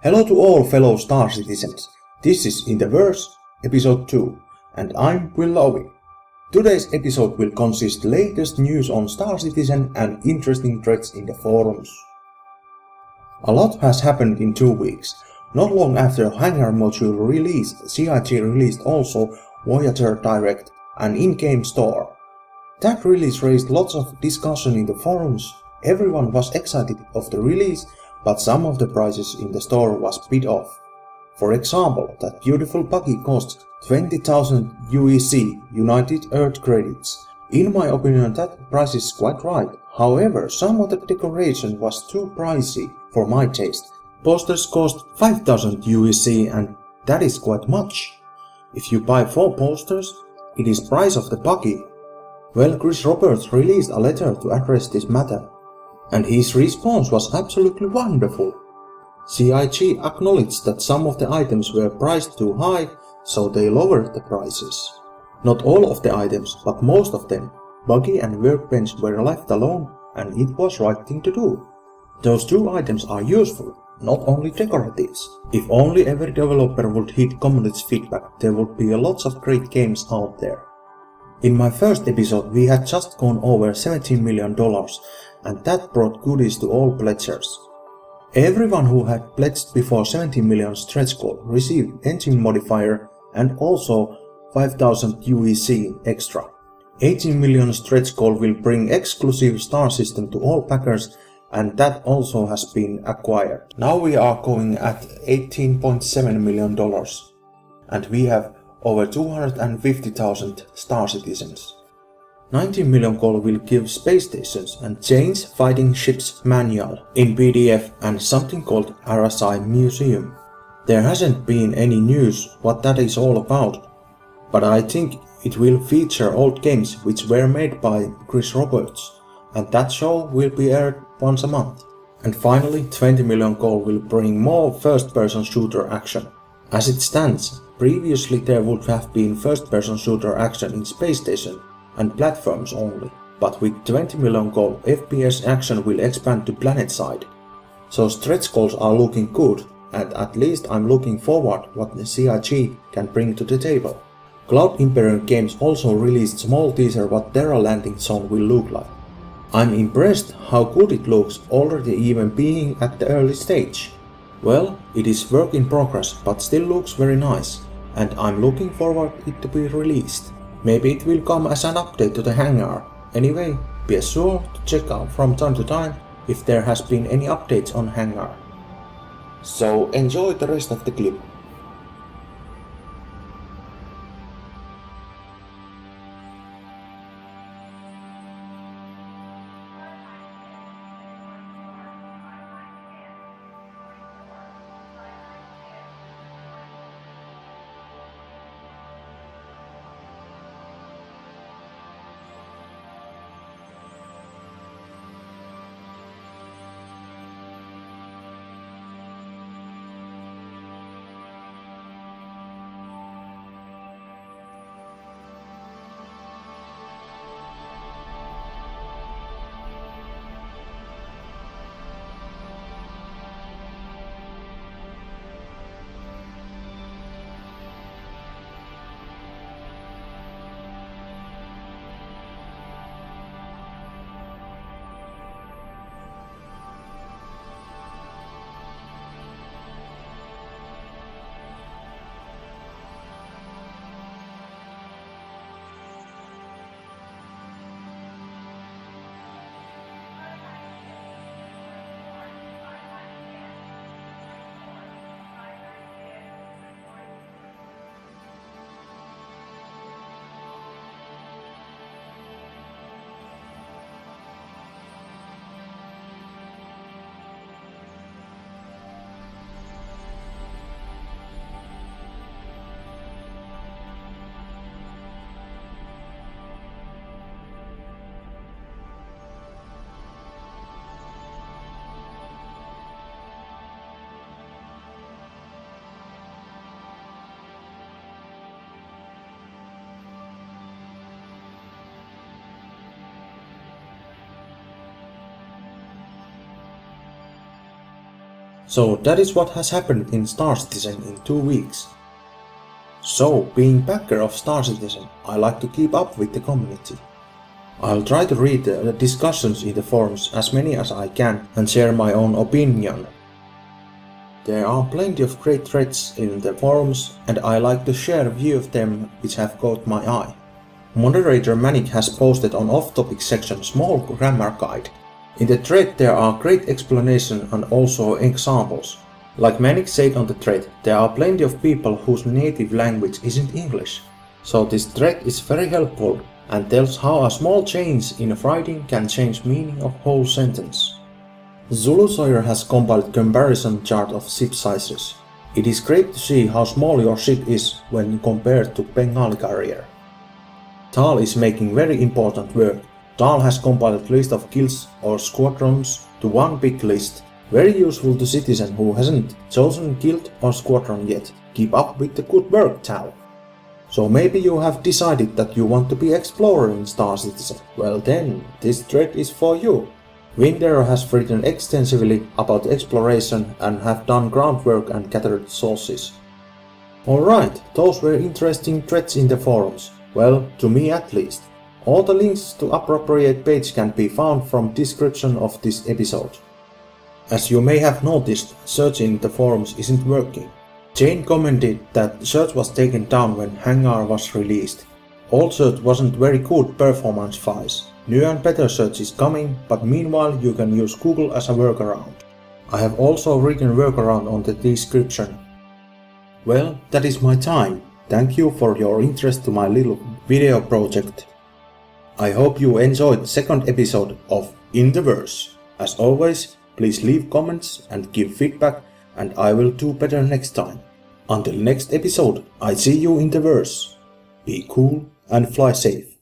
Hello to all fellow star citizens. This is In the Verse, episode 2, and I'm Willowy. Today's episode will consist latest news on Star Citizen and interesting threads in the forums. A lot has happened in 2 weeks. Not long after Hangar module released, CIG released also Voyager Direct, an in-game store. That release raised lots of discussion in the forums. Everyone was excited of the release, but some of the prices in the store was bit off. For example, that beautiful buggy cost 20,000 UEC, United Earth Credits. In my opinion, that price is quite right. However, some of the decoration was too pricey for my taste. Posters cost 5,000 UEC and that is quite much. If you buy 4 posters, it is price of the buggy. Well, Chris Roberts released a letter to address this matter, and his response was absolutely wonderful. CIG acknowledged that some of the items were priced too high, so they lowered the prices. Not all of the items, but most of them. Buggy and workbench were left alone, and it was right thing to do. Those 2 items are useful, not only decoratives. If only every developer would heed community's feedback, there would be lots of great games out there. In my first episode we had just gone over $17 million, and that brought goodies to all pledgers. Everyone who had pledged before 70 million stretch goal received engine modifier and also 5,000 UEC extra. 18 million stretch goal will bring exclusive star system to all packers, and that also has been acquired. Now we are going at $18.7 million, and we have over 250,000 star citizens. 19 million gold will give space stations and change fighting ships manual in PDF and something called RSI Museum. There hasn't been any news what that is all about, but I think it will feature old games which were made by Chris Roberts, and that show will be aired once a month. And finally, 20 million gold will bring more first-person shooter action. As it stands, previously there would have been first-person shooter action in space station and platforms only, but with 20 million gold, FPS action will expand to planet side. So stretch goals are looking good, and at least I'm looking forward what the CIG can bring to the table. Cloud Imperium Games also released small teaser what Terra landing zone will look like. I'm impressed how good it looks already, even being at the early stage. Well, it is work in progress, but still looks very nice, and I'm looking forward it to be released. Maybe it will come as an update to the hangar. Anyway, be sure to check out from time to time if there has been any updates on hangar. So enjoy the rest of the clip. So that is what has happened in Star Citizen in 2 weeks. So, being backer of Star Citizen, I like to keep up with the community. I'll try to read the discussions in the forums as many as I can and share my own opinion. There are plenty of great threads in the forums and I like to share a few of them which have caught my eye. Moderator Manic has posted on off-topic section small grammar guide. In the thread there are great explanations and also examples. Like Manic said on the thread, there are plenty of people whose native language isn't English. So this thread is very helpful and tells how a small change in writing can change meaning of whole sentence. Zulu Sawyer has compiled comparison chart of ship sizes. It is great to see how small your ship is when compared to Bengali carrier. Tal is making very important work. Tal has compiled list of kills or squadrons to one big list. Very useful to citizen who hasn't chosen guild or squadron yet. Keep up with the good work, Tal. So maybe you have decided that you want to be explorer in Star Citizen. Well then, this thread is for you. Quintero has written extensively about exploration and have done groundwork and gathered sources. Alright, those were interesting threads in the forums. Well, to me at least. All the links to appropriate page can be found from description of this episode. As you may have noticed, search in the forums isn't working. Jane commented that search was taken down when Hangar was released. Old search wasn't very good performance-wise. New and better search is coming, but meanwhile you can use Google as a workaround. I have also written workaround on the description. Well, that is my time. Thank you for your interest to my little video project. I hope you enjoyed the second episode of In the Verse. As always, please leave comments and give feedback and I will do better next time. Until next episode, I see you in the verse. Be cool and fly safe.